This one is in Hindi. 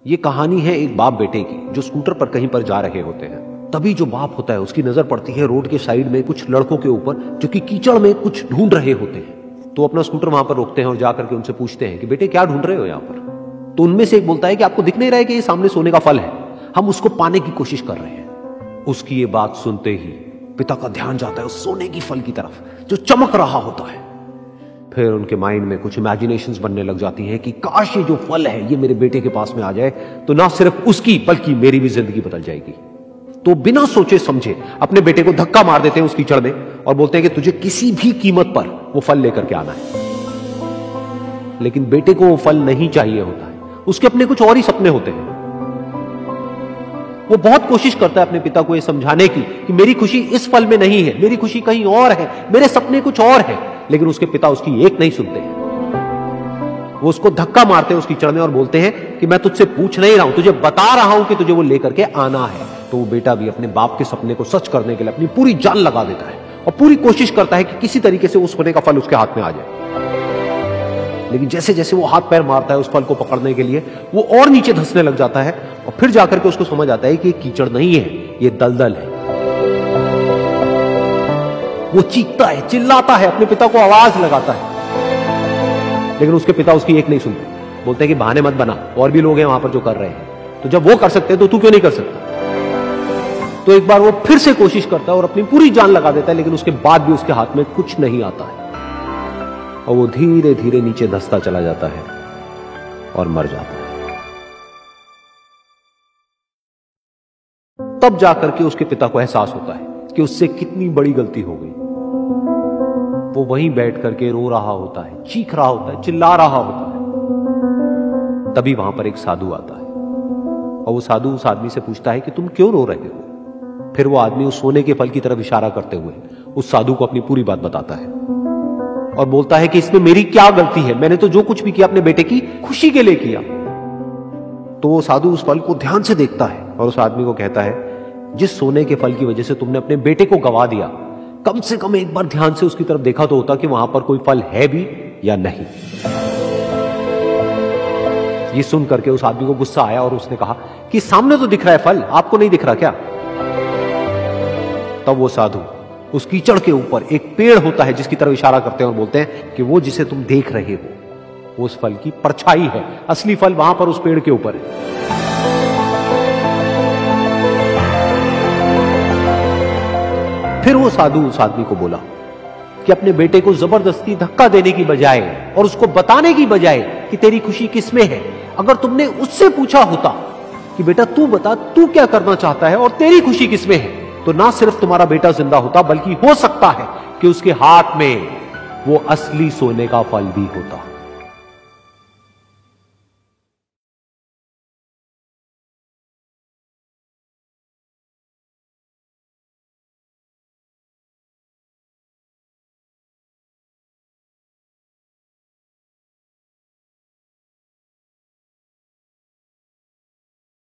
ये कहानी है एक बाप बेटे की जो स्कूटर पर कहीं पर जा रहे होते हैं। तभी जो बाप होता है उसकी नजर पड़ती है रोड के साइड में कुछ लड़कों के ऊपर जो कि कीचड़ में कुछ ढूंढ रहे होते हैं। तो अपना स्कूटर वहां पर रोकते हैं और जाकर के उनसे पूछते हैं कि बेटे क्या ढूंढ रहे हो यहाँ पर। तो उनमें से एक बोलता है कि आपको दिख नहीं रहा है कि ये सामने सोने का फल है, हम उसको पाने की कोशिश कर रहे हैं। उसकी ये बात सुनते ही पिता का ध्यान जाता है उस सोने की फल की तरफ जो चमक रहा होता है। फिर उनके माइंड में कुछ इमेजिनेशंस बनने लग जाती हैं कि काश ये जो फल है ये मेरे बेटे के पास में आ जाए तो ना सिर्फ उसकी बल्कि मेरी भी जिंदगी बदल जाएगी। तो बिना सोचे समझे अपने बेटे को धक्का मार देते हैं उस कीचड़ में और बोलते हैं कि तुझे किसी भी कीमत पर वो फल लेकर के आना है। लेकिन बेटे को वो फल नहीं चाहिए होता है, उसके अपने कुछ और ही सपने होते हैं। वो बहुत कोशिश करता है अपने पिता को ये समझाने की कि मेरी खुशी इस फल में नहीं है, मेरी खुशी कहीं और है, मेरे सपने कुछ और है। लेकिन उसके पिता उसकी एक नहीं सुनते हैं। वो उसको धक्का मारते हैं उस कीचड़ में और बोलते हैं कि मैं तुझसे पूछ नहीं रहा हूं, तुझे बता रहा हूं कि तुझे वो लेकर के आना है। तो वो बेटा भी अपने बाप के सपने को सच करने के लिए अपनी पूरी जान लगा देता है और पूरी कोशिश करता है कि किसी तरीके से उस सोने का फल उसके हाथ में आ जाए। लेकिन जैसे जैसे वो हाथ पैर मारता है उस फल को पकड़ने के लिए वो और नीचे धंसने लग जाता है और फिर जाकर के उसको समझ आता है कि ये कीचड़ नहीं है, ये दलदल है। वो चीखता है, चिल्लाता है, अपने पिता को आवाज लगाता है, लेकिन उसके पिता उसकी एक नहीं सुनते। बोलते हैं कि बहाने मत बना, और भी लोग हैं वहां पर जो कर रहे हैं, तो जब वो कर सकते हैं तो तू क्यों नहीं कर सकता। तो एक बार वो फिर से कोशिश करता है और अपनी पूरी जान लगा देता है, लेकिन उसके बाद भी उसके हाथ में कुछ नहीं आता है और वो धीरे धीरे नीचे धंसता चला जाता है और मर जाता है। तब जाकर के उसके पिता को एहसास होता है कि उससे कितनी बड़ी गलती हो गई। वो वहीं बैठ करके रो रहा होता है, चीख रहा होता है, चिल्ला रहा होता है। तभी वहां पर एक साधु आता है और वो साधु उस आदमी से पूछता है कि तुम क्यों रो रहे हो। फिर वो आदमी उस सोने के फल की तरफ इशारा करते हुए उस साधु को अपनी पूरी बात बताता है और बोलता है कि इसमें मेरी क्या गलती है, मैंने तो जो कुछ भी किया अपने बेटे की खुशी के लिए किया। तो वो साधु उस फल को ध्यान से देखता है और उस आदमी को कहता है, जिस सोने के फल की वजह से तुमने अपने बेटे को गवा दिया, कम से कम एक बार ध्यान से उसकी तरफ देखा तो होता कि वहां पर कोई फल है भी या नहीं। ये सुन करके उस आदमी को गुस्सा आया और उसने कहा कि सामने तो दिख रहा है फल, आपको नहीं दिख रहा क्या। तब वो साधु उस कीचड़ के ऊपर एक पेड़ होता है जिसकी तरफ इशारा करते हैं और बोलते हैं कि वो जिसे तुम देख रहे हो वो उस फल की परछाई है, असली फल वहां पर उस पेड़ के ऊपर है। फिर वो साधु उस आदमी को बोला कि अपने बेटे को जबरदस्ती धक्का देने की बजाय और उसको बताने की बजाय कि तेरी खुशी किसमें है, अगर तुमने उससे पूछा होता कि बेटा तू बता तू क्या करना चाहता है और तेरी खुशी किसमें है, तो ना सिर्फ तुम्हारा बेटा जिंदा होता बल्कि हो सकता है कि उसके हाथ में वो असली सोने का फल भी होता।